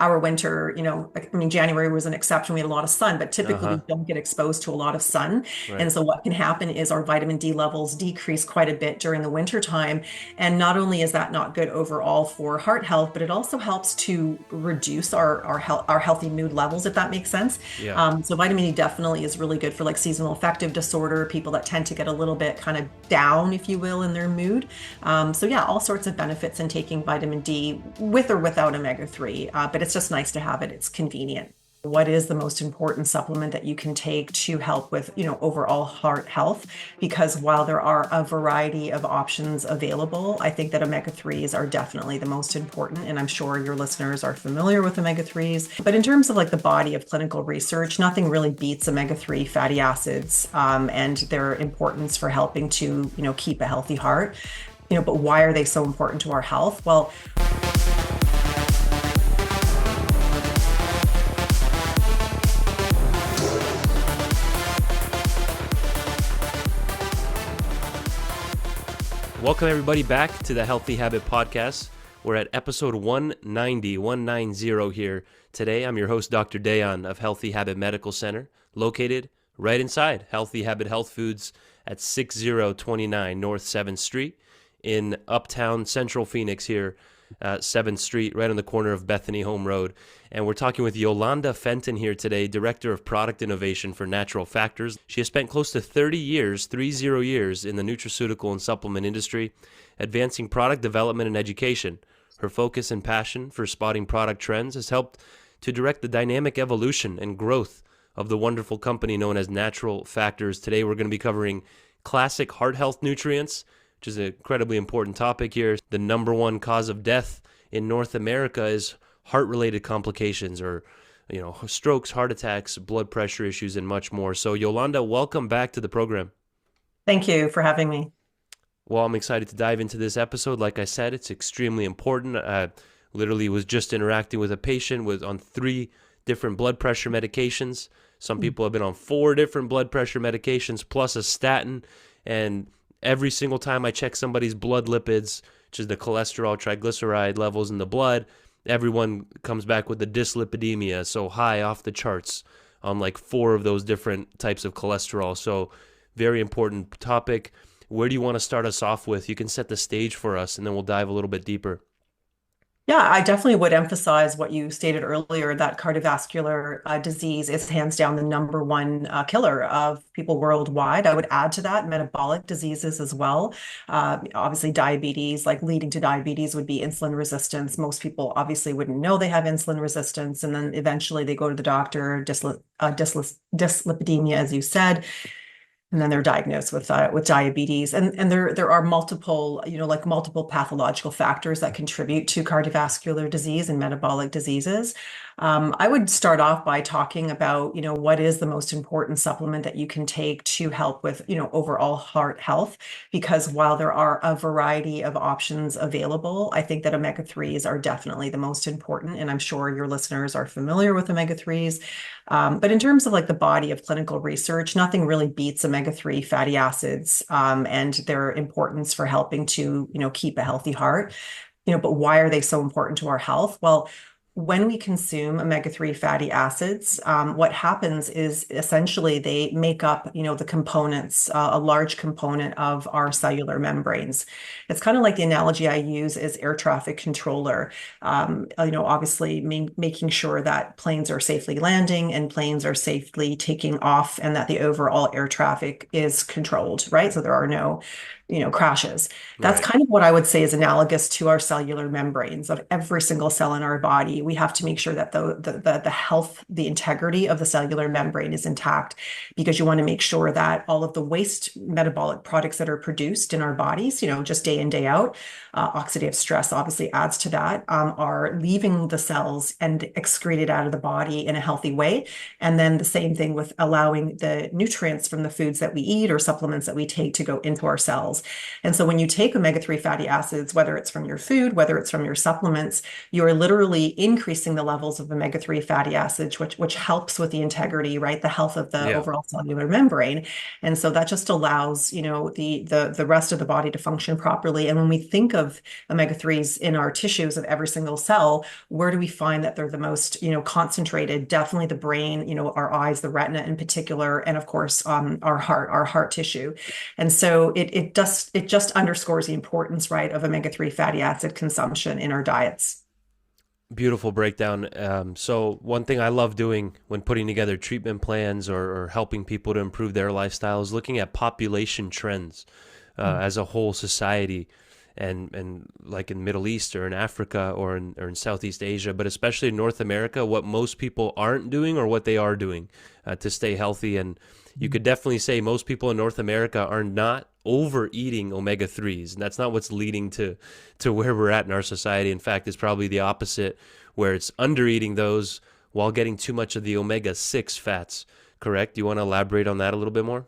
our winter, I mean, January was an exception. We had a lot of sun, but typically we Uh-huh. don't get exposed to a lot of sun. And Right. so what can happen is our vitamin D levels decrease quite a bit during the winter time. And not only is that not good overall for heart health, but it also helps to reduce our healthy mood levels, if that makes sense. Yeah. So vitamin D definitely is really good for like seasonal affective disorder, people that tend to get a little bit kind of down, if you will, in their mood. So yeah, all sorts of benefits in taking vitamin D with or without omega-3, but it's just nice to have it. It's convenient. What is the most important supplement that you can take to help with, overall heart health? Because while there are a variety of options available, I think that omega-3s are definitely the most important. And I'm sure your listeners are familiar with omega-3s. But in terms of like the body of clinical research, nothing really beats omega-3 fatty acids, and their importance for helping to, keep a healthy heart. But why are they so important to our health? Well, Welcome everybody back to the Healthy Habit Podcast. We're at episode 190 here. Today, I'm your host, Dr. Dayan of Healthy Habit Medical Center, located right inside Healthy Habit Health Foods at 6029 North 7th Street in Uptown Central Phoenix here, 7th Street, right on the corner of Bethany Home Road. And we're talking with Yolanda Fenton here today, Director of Product Innovation for Natural Factors. She has spent close to 30 years in the nutraceutical and supplement industry, advancing product development and education. Her focus and passion for spotting product trends has helped to direct the dynamic evolution and growth of the wonderful company known as Natural Factors. Today we're going to be covering classic heart health nutrients, which is an incredibly important topic here. The number one cause of death in North America is heart-related complications or, strokes, heart attacks, blood pressure issues, and much more. So Yolanda, welcome back to the program. thank you for having me. Well, I'm excited to dive into this episode. Like I said, it's extremely important. I literally was just interacting with a patient on 3 different blood pressure medications. Some people have been on 4 different blood pressure medications plus a statin. And every single time I check somebody's blood lipids, which is the cholesterol, triglyceride levels in the blood, everyone comes back with the dyslipidemia, so high off the charts on like 4 of those different types of cholesterol. So very important topic. Where do you want to start us off with? You can set the stage for us and then we'll dive a little bit deeper. Yeah, I definitely would emphasize what you stated earlier, that cardiovascular disease is hands down the number one killer of people worldwide. I would add to that metabolic diseases as well. Obviously, diabetes, like leading to diabetes, would be insulin resistance. Most people obviously wouldn't know they have insulin resistance, and then eventually they go to the doctor, dyslipidemia, as you said, and then they're diagnosed with diabetes, and there are multiple, like multiple pathological factors that contribute to cardiovascular disease and metabolic diseases. I would start off by talking about, what is the most important supplement that you can take to help with, overall heart health? Because while there are a variety of options available, I think that omega-3s are definitely the most important, and I'm sure your listeners are familiar with omega-3s. But in terms of like the body of clinical research, nothing really beats omega-3 fatty acids, and their importance for helping to, keep a healthy heart. But why are they so important to our health? Well, when we consume omega-3 fatty acids, what happens is essentially they make up, the components, a large component of our cellular membranes. It's kind of like the analogy I use is air traffic controller. Obviously making sure that planes are safely landing and planes are safely taking off, and that the overall air traffic is controlled, right? So there are no crashes. That's Right. kind of what I would say is analogous to our cellular membranes of every single cell in our body. We have to make sure that the health, the integrity of the cellular membrane is intact, because you want to make sure that all of the waste metabolic products that are produced in our bodies, just day in, day out, oxidative stress obviously adds to that, are leaving the cells and excreted out of the body in a healthy way. And then the same thing with allowing the nutrients from the foods that we eat or supplements that we take to go into our cells. And so when you take omega-3 fatty acids, whether it's from your food, whether it's from your supplements, you're literally increasing the levels of omega-3 fatty acids, which helps with the integrity, right? The health of the Yeah. overall cellular membrane. And so that just allows, the rest of the body to function properly. And when we think of omega-3s in our tissues of every single cell, where do we find that they're the most, concentrated? Definitely the brain, our eyes, the retina in particular, and of course, our heart tissue. And so it just underscores the importance, right, of omega-3 fatty acid consumption in our diets. Beautiful breakdown. So one thing I love doing when putting together treatment plans or helping people to improve their lifestyle is looking at population trends as a whole society, and like in Middle East or in Africa or in Southeast Asia, but especially in North America, what most people aren't doing or what they are doing to stay healthy. And you could definitely say most people in North America are not overeating omega-3s, and that's not what's leading to where we're at in our society. In fact, it's probably the opposite, where it's undereating those while getting too much of the omega-6 fats. Correct? Do you want to elaborate on that a little bit more?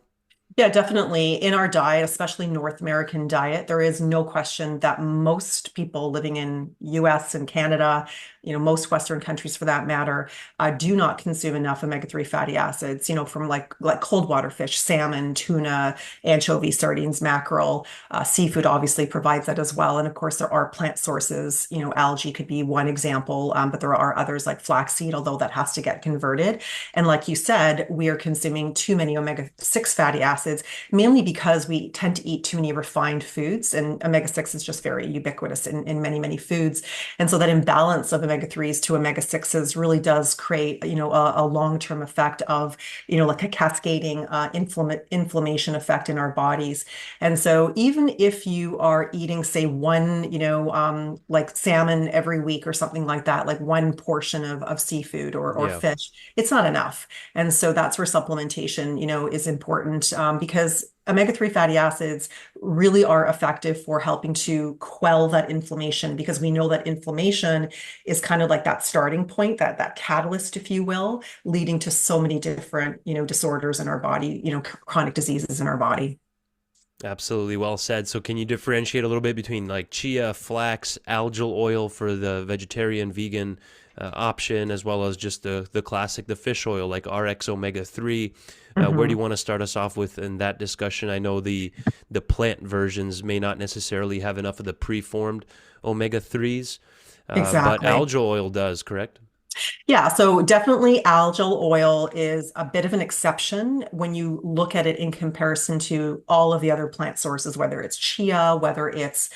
Yeah, definitely. In our diet, especially North American diet, there is no question that most people living in US and Canada, most Western countries for that matter, do not consume enough omega-3 fatty acids, from like cold water fish, salmon, tuna, anchovy, sardines, mackerel. Seafood obviously provides that as well. And of course, there are plant sources, algae could be one example, but there are others like flaxseed, although that has to get converted. And like you said, we are consuming too many omega-6 fatty acids, mainly because we tend to eat too many refined foods, and omega-6 is just very ubiquitous in many, many foods. And so that imbalance of omega-3s to omega-6s really does create, a long-term effect of, like a cascading inflammation effect in our bodies. And so even if you are eating, say, one, like salmon every week or something like that, like one portion of seafood or Yeah. fish, it's not enough. And so that's where supplementation, is important, because omega-3 fatty acids really are effective for helping to quell that inflammation, because we know that inflammation is kind of like that starting point, that catalyst, if you will, leading to so many different, disorders in our body, chronic diseases in our body. Absolutely, well said. So can you differentiate a little bit between like chia, flax, algal oil for the vegetarian, vegan option, as well as just the classic, the fish oil like RX omega 3? Where do Mhm. you want to start us off with in that discussion? I know the plant versions may not necessarily have enough of the preformed omega 3s, but Exactly. algal oil does, correct? Yeah, so definitely algal oil is a bit of an exception when you look at it in comparison to all of the other plant sources, whether it's chia, whether it's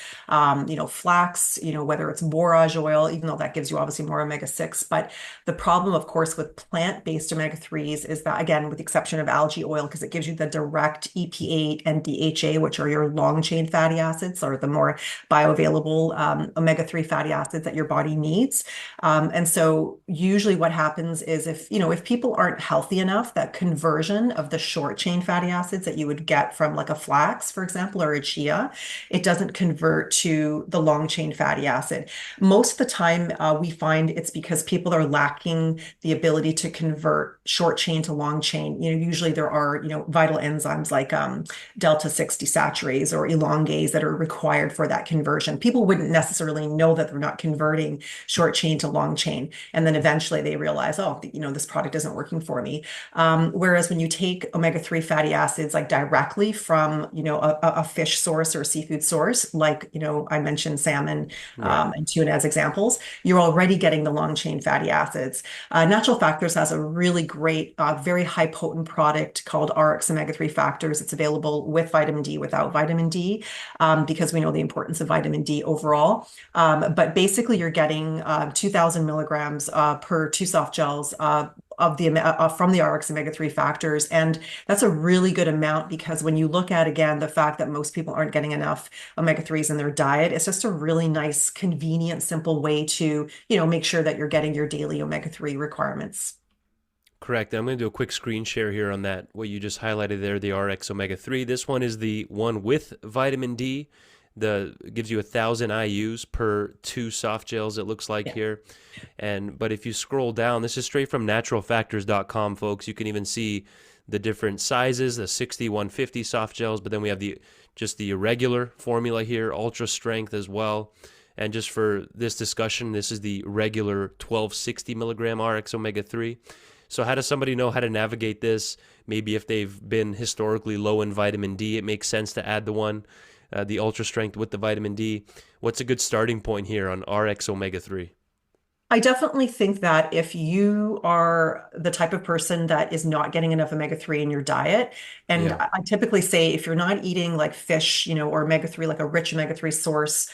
flax, whether it's borage oil, even though that gives you obviously more omega-6. But the problem, of course, with plant-based omega-3s is that, again, with the exception of algae oil, because it gives you the direct EPA and DHA, which are your long-chain fatty acids, or the more bioavailable omega-3 fatty acids that your body needs. And so usually what happens is if people aren't healthy enough, that conversion of the short chain fatty acids that you would get from like a flax, for example, or a chia, it doesn't convert to the long chain fatty acid. Most of the time, we find it's because people are lacking the ability to convert short chain to long chain. Usually there are, vital enzymes like delta 6 desaturase or elongase that are required for that conversion. People wouldn't necessarily know that they're not converting short chain to long chain. And then eventually they realize, oh, this product isn't working for me. Whereas when you take omega-3 fatty acids like directly from, a fish source or a seafood source, like, I mentioned salmon Right. and tuna as examples, you're already getting the long chain fatty acids. Natural Factors has a really great, very high potent product called RX omega-3 factors. It's available with vitamin D, without vitamin D, because we know the importance of vitamin D overall. But basically, you're getting 2,000 milligrams per two soft gels from the RX omega-3 factors. And that's a really good amount, because when you look at, again, the fact that most people aren't getting enough omega-3s in their diet, it's just a really nice, convenient, simple way to, make sure that you're getting your daily omega-3 requirements. Correct. I'm going to do a quick screen share here on that, what you just highlighted there, the RX omega 3. This one is the one with vitamin D. The gives you 1,000 IUs per two soft gels, it looks like Yeah. here. But if you scroll down, this is straight from naturalfactors.com, folks. You can even see the different sizes, the 60, 150 soft gels, but then we have just the irregular formula here, ultra strength as well. And just for this discussion, this is the regular 1260 milligram RX omega 3. So how does somebody know how to navigate this? Maybe if they've been historically low in vitamin D, it makes sense to add the ultra strength with the vitamin D. What's a good starting point here on RX omega 3? I definitely think that if you are the type of person that is not getting enough omega-3 in your diet, and Yeah. I typically say if you're not eating like fish, or omega-3, like a rich omega-3 source,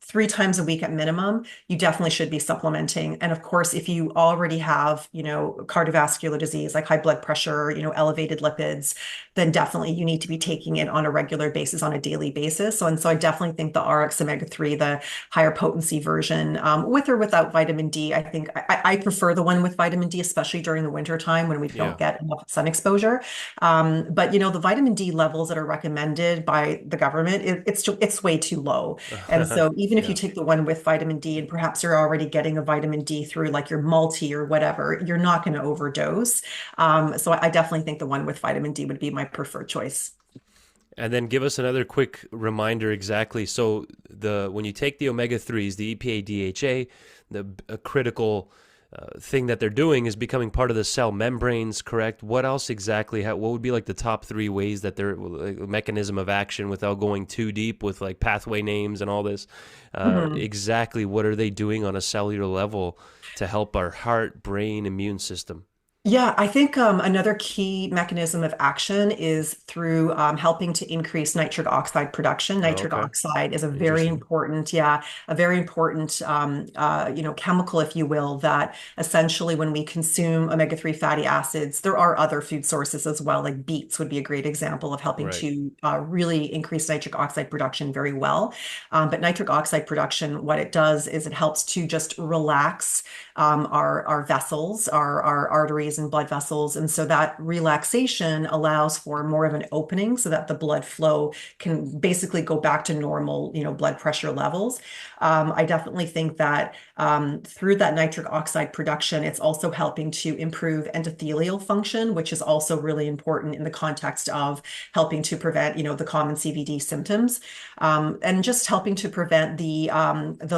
3 times a week at minimum, you definitely should be supplementing. And of course, if you already have, cardiovascular disease like high blood pressure, elevated lipids, then definitely you need to be taking it on a regular basis, on a daily basis. So I definitely think the RX omega-3, the higher potency version, with or without vitamin D. I think I prefer the one with vitamin D, especially during the winter time when we don't Yeah. get enough sun exposure. But the vitamin D levels that are recommended by the government, it's way too low. And so even if you Yeah. take the one with vitamin D and perhaps you're already getting a vitamin D through like your multi or whatever, you're not going to overdose. So I definitely think the one with vitamin D would be my preferred choice. And then give us another quick reminder exactly. So when you take the omega 3s, the EPA, DHA, a critical thing that they're doing is becoming part of the cell membranes, correct? What else exactly? What would be like the top three ways that they're like, mechanism of action without going too deep with like pathway names and all this? Mhm. Exactly what are they doing on a cellular level to help our heart, brain, immune system? Yeah, I think another key mechanism of action is through helping to increase nitric oxide production. Oh, Nitric okay. oxide is a very Interesting. important, yeah, a very important, chemical, if you will, that essentially when we consume omega-3 fatty acids, there are other food sources as well, like beets would be a great example of helping Right. to really increase nitric oxide production very well. But nitric oxide production, what it does is it helps to just relax our vessels, our arteries and blood vessels. And so that relaxation allows for more of an opening so that the blood flow can basically go back to normal, blood pressure levels. I definitely think that through that nitric oxide production, it's also helping to improve endothelial function, which is also really important in the context of helping to prevent, the common CVD symptoms, and just helping to prevent the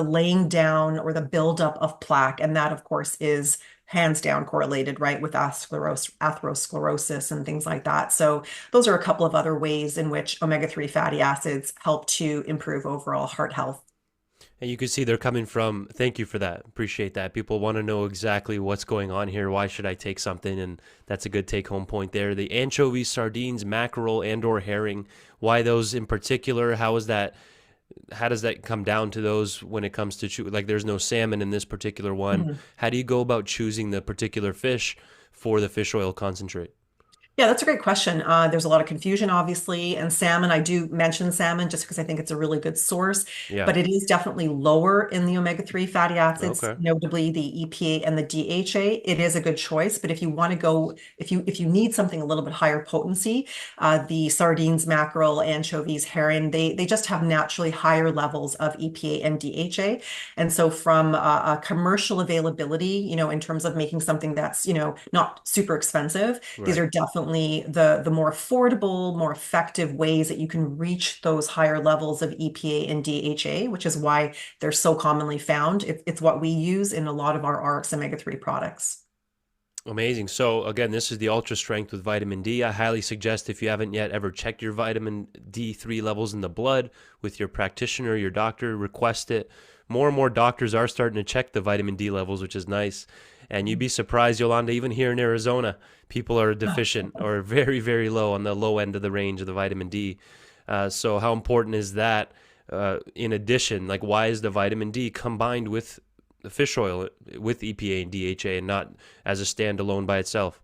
laying down or the buildup of plaque. And that, of course, is hands down correlated, right, with atherosclerosis and things like that. So those are a couple of other ways in which omega-3 fatty acids help to improve overall heart health. And you can see they're coming from, thank you for that. Appreciate that. People want to know exactly what's going on here. Why should I take something? And that's a good take home point there. The anchovies, sardines, mackerel, and or herring. Why those in particular? How does that come down to those when it comes to like there's no salmon in this particular one. Mhm. How do you go about choosing the particular fish for the fish oil concentrate? Yeah, that's a great question. There's a lot of confusion, obviously, and salmon, I do mention salmon just because I think it's a really good source, Yeah. but it is definitely lower in the omega-3 fatty acids, Okay. notably the EPA and the DHA. It is a good choice, but if you want to go, if you need something a little bit higher potency, the sardines, mackerel, anchovies, herring, they just have naturally higher levels of EPA and DHA. And so from a commercial availability, in terms of making something that's, not super expensive, these Right. are definitely the more affordable, more effective ways that you can reach those higher levels of EPA and DHA, which is why they're so commonly found. It's what we use in a lot of our RX omega-3 products. Amazing. So again, this is the Ultra Strength with vitamin D. I highly suggest if you haven't yet ever checked your vitamin D3 levels in the blood with your practitioner, your doctor, request it. More and more doctors are starting to check the vitamin D levels, which is nice. And you'd be surprised, Yolanda, even here in Arizona, people are deficient or very, very low on the low end of the range of the vitamin D. So how important is that? In addition, like why is the vitamin D combined with the fish oil with EPA and DHA and not as a standalone by itself?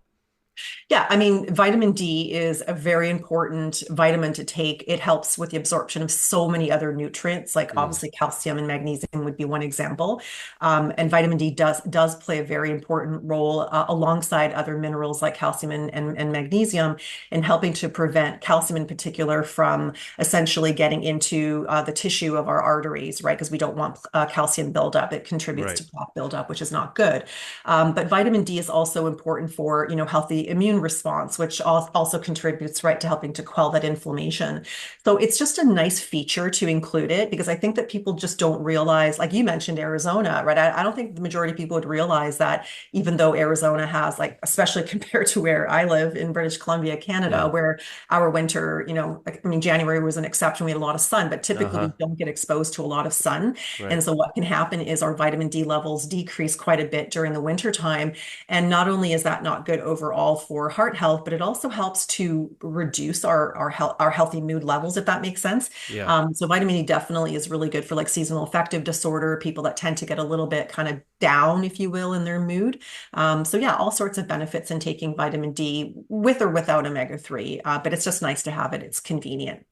Yeah, I mean, vitamin D is a very important vitamin to take. It helps with the absorption of so many other nutrients, like Mm, obviously calcium and magnesium would be one example. And vitamin D does play a very important role alongside other minerals like calcium and magnesium in helping to prevent calcium in particular from essentially getting into the tissue of our arteries, right? Because we don't want calcium buildup. It contributes right. to plaque buildup, which is not good. But vitamin D is also important for, healthy immune response, which also contributes right to helping to quell that inflammation. So it's just a nice feature to include it because I think that people just don't realize, like you mentioned, Arizona, right? I don't think the majority of people would realize that even though Arizona has, like, especially compared to where I live in British Columbia, Canada, Yeah. where our winter, I mean, January was an exception. We had a lot of sun, but typically we Uh-huh. don't get exposed to a lot of sun. Right. And so what can happen is our vitamin D levels decrease quite a bit during the winter time. And not only is that not good overall for heart health, but it also helps to reduce our healthy mood levels, if that makes sense. Yeah. So vitamin D definitely is really good for like seasonal affective disorder, people that tend to get a little bit kind of down, if you will, in their mood. So yeah, all sorts of benefits in taking vitamin D with or without omega-3, but it's just nice to have it. It's convenient.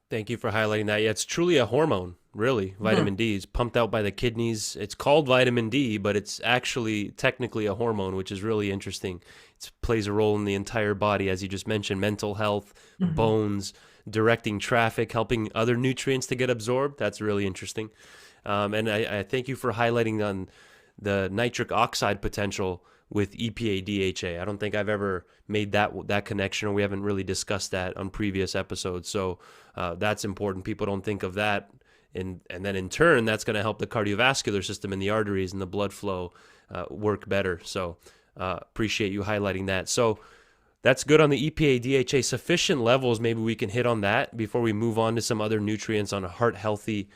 Thank you for highlighting that. Yeah, it's truly a hormone, really. Mhm. Vitamin D is pumped out by the kidneys. It's called vitamin D, but it's actually technically a hormone, which is really interesting. It plays a role in the entire body, as you just mentioned, mental health, Mhm. bones, directing traffic, helping other nutrients to get absorbed. That's really interesting. And I thank you for highlighting on the nitric oxide potential with EPA DHA. I don't think I've ever made that connection, or we haven't really discussed that on previous episodes. So that's important. People don't think of that, and then in turn, that's going to help the cardiovascular system and the arteries and the blood flow work better. So appreciate you highlighting that. So that's good on the EPA DHA. Sufficient levels. Maybe we can hit on that before we move on to some other nutrients on a heart healthy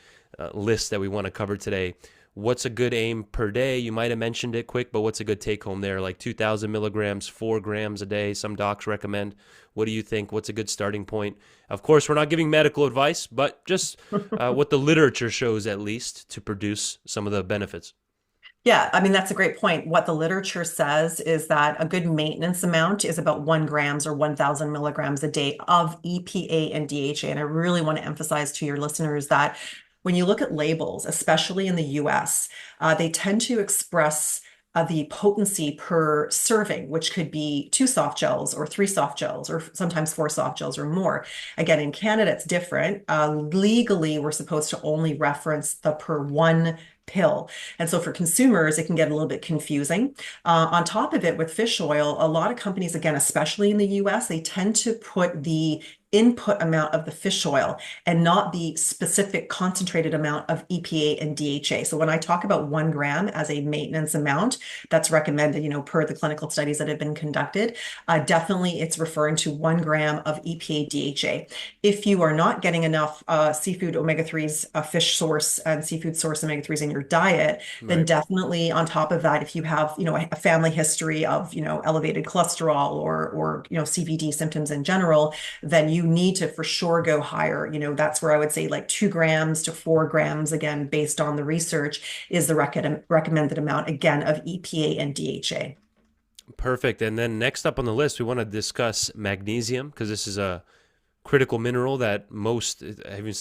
list that we want to cover today. What's a good aim per day? You might have mentioned it quick, but what's a good take home there? Like 2,000 milligrams, 4 grams a day. Some docs recommend. What do you think? What's a good starting point? Of course, we're not giving medical advice, but just what the literature shows, at least, to produce some of the benefits. Yeah, I mean, that's a great point. What the literature says is that a good maintenance amount is about 1 grams or 1,000 milligrams a day of EPA and DHA. And I really want to emphasize to your listeners that when you look at labels, especially in the US, they tend to express the potency per serving, which could be 2 soft gels or 3 soft gels, or sometimes 4 soft gels or more. Again, in Canada, it's different. Legally, we're supposed to only reference the per one pill. And so for consumers, it can get a little bit confusing. On top of it, with fish oil, a lot of companies, again, especially in the US, they tend to put the input amount of the fish oil and not the specific concentrated amount of EPA and DHA. So when I talk about 1 gram as a maintenance amount that's recommended, per the clinical studies that have been conducted, definitely it's referring to 1 gram of EPA DHA. If you are not getting enough seafood omega-3s, fish source and seafood source omega-3s in your diet, then Right. definitely on top of that, if you have, a family history of, elevated cholesterol or, CVD symptoms in general, then you need to for sure go higher. That's where I would say like 2 grams to 4 grams, again, based on the research, is the recommended amount, again, of EPA and DHA. Perfect. And then next up on the list, we want to discuss magnesium because this is a critical mineral that most, I've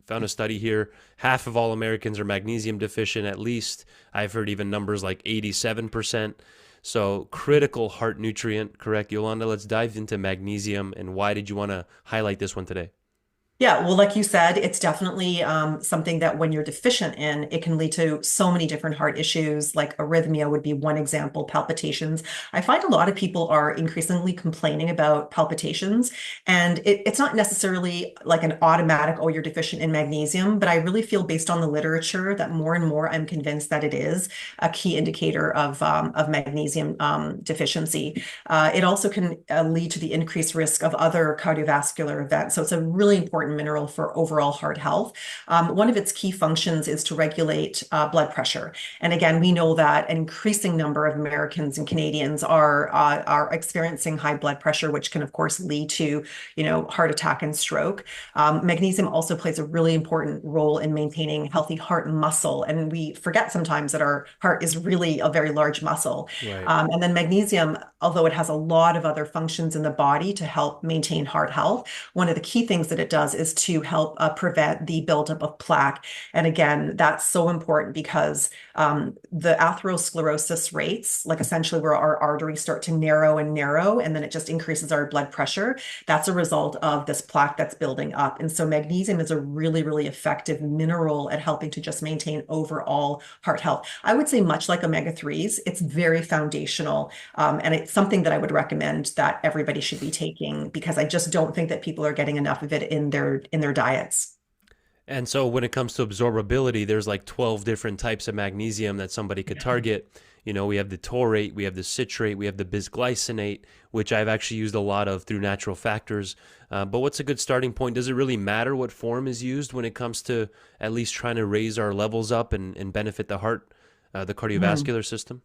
found a study here, half of all Americans are magnesium deficient, at least. I've heard even numbers like 87%. So critical heart nutrient, correct? Yolanda, let's dive into magnesium, and why did you want to highlight this one today? Yeah, well, like you said, it's definitely something that when you're deficient in, it can lead to so many different heart issues, like arrhythmia would be one example, palpitations. I find a lot of people are increasingly complaining about palpitations, and it's not necessarily like an automatic, oh, you're deficient in magnesium, but I really feel based on the literature that more and more I'm convinced that it is a key indicator of magnesium deficiency. It also can lead to the increased risk of other cardiovascular events. So it's a really important mineral for overall heart health. One of its key functions is to regulate blood pressure. And again, we know that an increasing number of Americans and Canadians are experiencing high blood pressure, which can, of course, lead to, heart attack and stroke. Magnesium also plays a really important role in maintaining healthy heart muscle. And we forget sometimes that our heart is really a very large muscle. Right. And then magnesium, although it has a lot of other functions in the body to help maintain heart health, one of the key things that it does is to help prevent the buildup of plaque. And again, that's so important because the atherosclerosis rates, like essentially where our arteries start to narrow and narrow, and then it just increases our blood pressure. That's a result of this plaque that's building up. And so magnesium is a really, really effective mineral at helping to just maintain overall heart health. I would say much like omega-3s, it's very foundational. And it's something that I would recommend that everybody should be taking because I just don't think that people are getting enough of it in their diets. And so when it comes to absorbability, there's like 12 different types of magnesium that somebody could target. You know, we have the taurate, we have the citrate, we have the bisglycinate, which I've actually used a lot of through natural factors. But what's a good starting point? Does it really matter what form is used when it comes to at least trying to raise our levels up and benefit the heart, the cardiovascular system?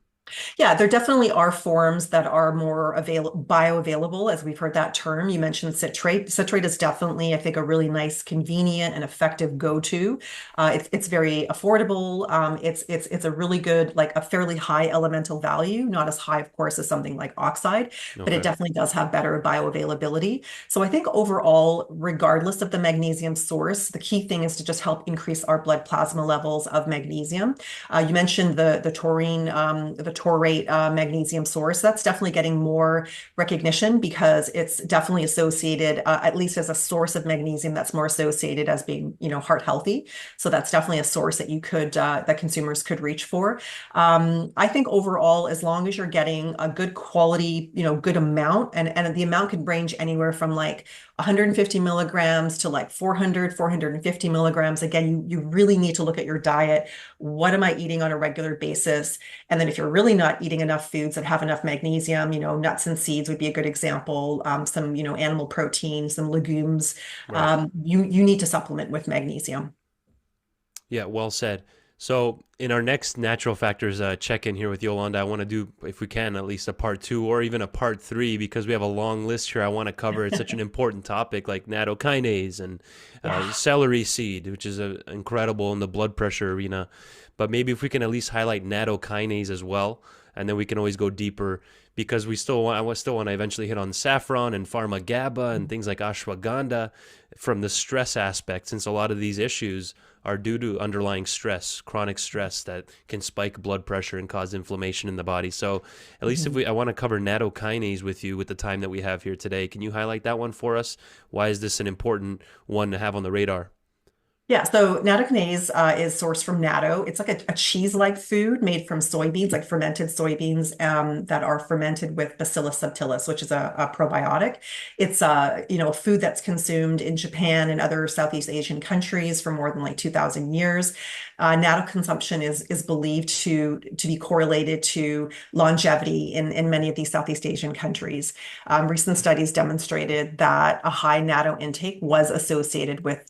Yeah, there definitely are forms that are more bioavailable, as we've heard that term. You mentioned citrate. Citrate is definitely, I think, a really nice, convenient, and effective go-to. It's very affordable. It's a really good, like a fairly high elemental value, not as high, of course, as something like oxide, but it Okay. definitely does have better bioavailability. So I think overall, regardless of the magnesium source, the key thing is to just help increase our blood plasma levels of magnesium. You mentioned the taurine, the taurate magnesium source. That's definitely getting more recognition because it's definitely associated, at least as a source of magnesium, that's more associated as being, heart healthy. So that's definitely a source that you could that consumers could reach for. I think overall, as long as you're getting a good quality, good amount, and the amount can range anywhere from like 150 milligrams to like 400, 450 milligrams. Again, you really need to look at your diet. What am I eating on a regular basis? And then if you're really not eating enough foods that have enough magnesium, nuts and seeds would be a good example. Some, animal protein, some legumes. Right. You need to supplement with magnesium. Yeah, well said. So, in our next natural factors check-in here with Yolanda, I want to do, if we can, at least a part 2 or even a part 3 because we have a long list here I want to cover. It's such an important topic like nattokinase and Yeah. celery seed, which is incredible in the blood pressure arena. But maybe if we can at least highlight nattokinase as well, and then we can always go deeper because I still want to eventually hit on saffron and pharma GABA and things like ashwagandha from the stress aspect, since a lot of these issues are due to underlying stress, chronic stress that can spike blood pressure and cause inflammation in the body. So at least Mhm. I want to cover nattokinase with you with the time that we have here today. Can you highlight that one for us? Why is this an important one to have on the radar? Yeah, so nattokinase is sourced from natto. It's like a cheese-like food made from soybeans, like fermented soybeans that are fermented with Bacillus subtilis, which is a probiotic. It's a food that's consumed in Japan and other Southeast Asian countries for more than like 2,000 years. Natto consumption is believed to be correlated to longevity in many of these Southeast Asian countries. Recent studies demonstrated that a high natto intake was associated with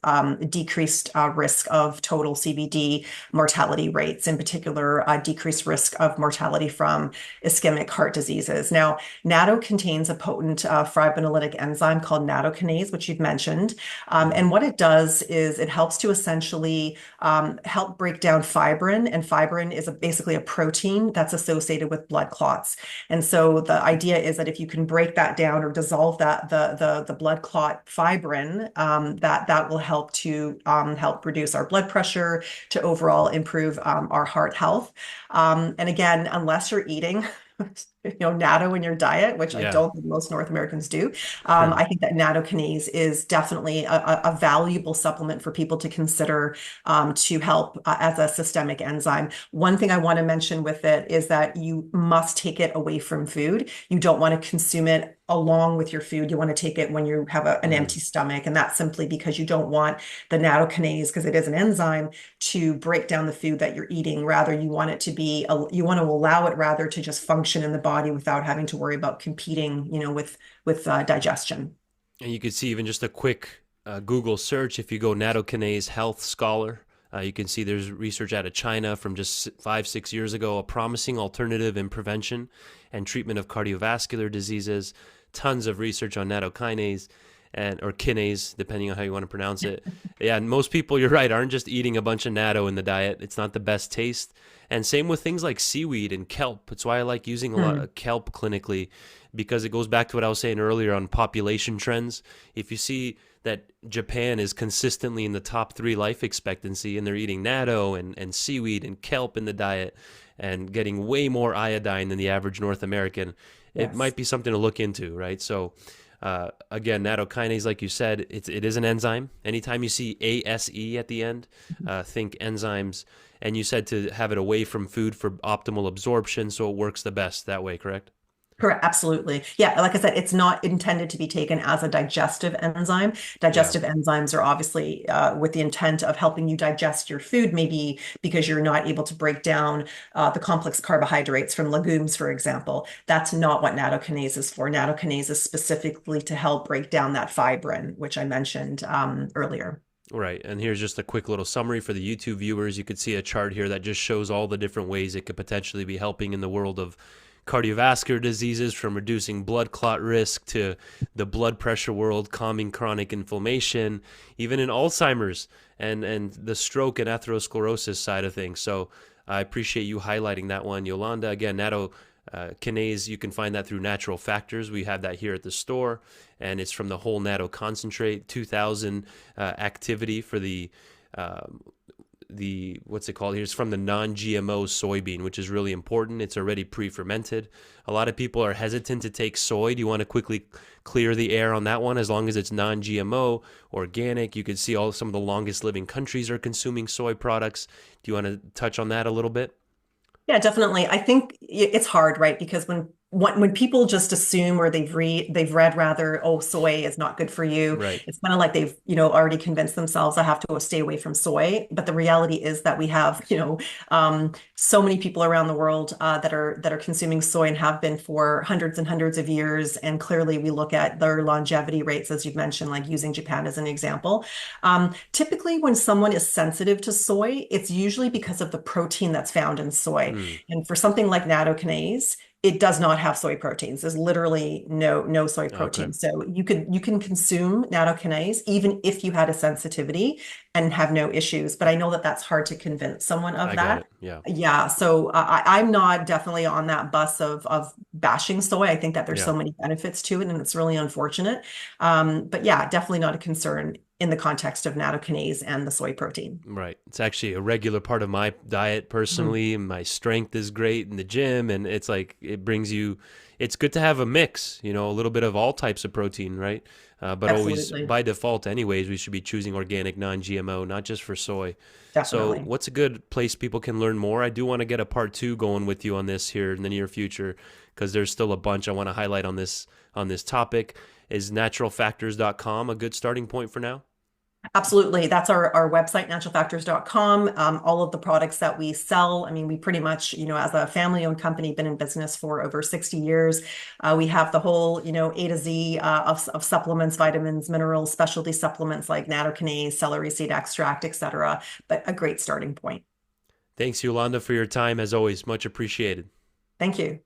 decreased risk of total CVD mortality rates, in particular, decreased risk of mortality from ischemic heart diseases. Now, natto contains a potent fibrinolytic enzyme called nattokinase, which you've mentioned. Hmm. And what it does is it helps to essentially help break down fibrin, and fibrin is basically a protein that's associated with blood clots. And so the idea is that if you can break that down or dissolve the blood clot fibrin, that will help to help reduce our blood pressure, to overall improve our heart health. And again, unless you're eating natto in your diet, which I Yeah. don't think most North Americans do. I think that nattokinase is definitely a valuable supplement for people to consider to help as a systemic enzyme. One thing I want to mention with it is that you must take it away from food. You don't want to consume it along with your food. You want to take it when you have an Mm. empty stomach, and that's simply because you don't want the nattokinase, because it is an enzyme, to break down the food that you're eating. Rather, you want it to be, you want to allow it rather to just function in the body without having to worry about competing, with digestion. And you can see even just a quick Google search, if you go nattokinase health scholar, you can see there's research out of China from just 5, 6 years ago, a promising alternative in prevention and treatment of cardiovascular diseases. Tons of research on nattokinase. and or kinase, depending on how you want to pronounce it. Yeah, and most people, you're right, aren't just eating a bunch of natto in the diet. It's not the best taste. And same with things like seaweed and kelp. That's why I like using a lot Hmm. of kelp clinically, because it goes back to what I was saying earlier on population trends. If you see that Japan is consistently in the top 3 life expectancy, and they're eating natto and seaweed and kelp in the diet and getting way more iodine than the average North American, it Yes. might be something to look into, right? So again, nattokinase, like you said, it is an enzyme. Anytime you see ASE at the end, think enzymes. And you said to have it away from food for optimal absorption, so it works the best that way, correct? Correct, absolutely. Yeah, like I said, it's not intended to be taken as a digestive enzyme. Yeah, Digestive enzymes are obviously with the intent of helping you digest your food, maybe because you're not able to break down the complex carbohydrates from legumes, for example. That's not what nattokinase is for. Nattokinase is specifically to help break down that fibrin, which I mentioned earlier. right. And here's just a quick little summary for the YouTube viewers. You could see a chart here that just shows all the different ways it could potentially be helping in the world of cardiovascular diseases, from reducing blood clot risk to the blood pressure world, calming chronic inflammation, even in Alzheimer's and the stroke and atherosclerosis side of things. So I appreciate you highlighting that one, Yolanda. Again, kinase, you can find that through Natural Factors. We have that here at the store, and it's from the whole natto concentrate, 2000 activity for the what's it called here? It's from the non-GMO soybean, which is really important. It's already pre-fermented. A lot of people are hesitant to take soy. Do you want to quickly clear the air on that one? As long as it's non-GMO, organic, you can see all some of the longest living countries are consuming soy products. Do you want to touch on that a little bit? Yeah, definitely. I think it's hard, right? Because when people just assume or they've read rather, oh, soy is not good for you. Right. It's kind of like they've, already convinced themselves I have to stay away from soy. But the reality is that we have, so many people around the world that are consuming soy and have been for hundreds and hundreds of years. And clearly, we look at their longevity rates, as you've mentioned, like using Japan as an example. Typically, when someone is sensitive to soy, it's usually because of the protein that's found in soy. Hmm. And for something like nattokinase, it does not have soy proteins. There's literally no soy Okay. protein. So you can consume nattokinase even if you had a sensitivity and have no issues. But I know that that's hard to convince someone of I get that. it. Yeah. Yeah, so I'm not definitely on that bus of bashing soy. I think that there's Yeah. so many benefits to it, and it's really unfortunate. But yeah, definitely not a concern in the context of nattokinase and the soy protein. Right. It's actually a regular part of my diet Mhm. personally. My strength is great in the gym, and it's like it brings you. It's good to have a mix, a little bit of all types of protein, right? But always Absolutely, by default, anyways, we should be choosing organic, non-GMO, not just for soy. So, definitely. what's a good place people can learn more? I do want to get a part 2 going with you on this here in the near future, because there's still a bunch I want to highlight on this topic. Is naturalfactors.com a good starting point for now? Absolutely. That's our website, naturalfactors.com. All of the products that we sell, I mean, we pretty much, as a family-owned company, been in business for over 60 years. We have the whole, A to Z of supplements, vitamins, minerals, specialty supplements like nattokinase, celery seed extract, etc. But a great starting point. Thanks, Yolanda, for your time. As always, much appreciated. Thank you.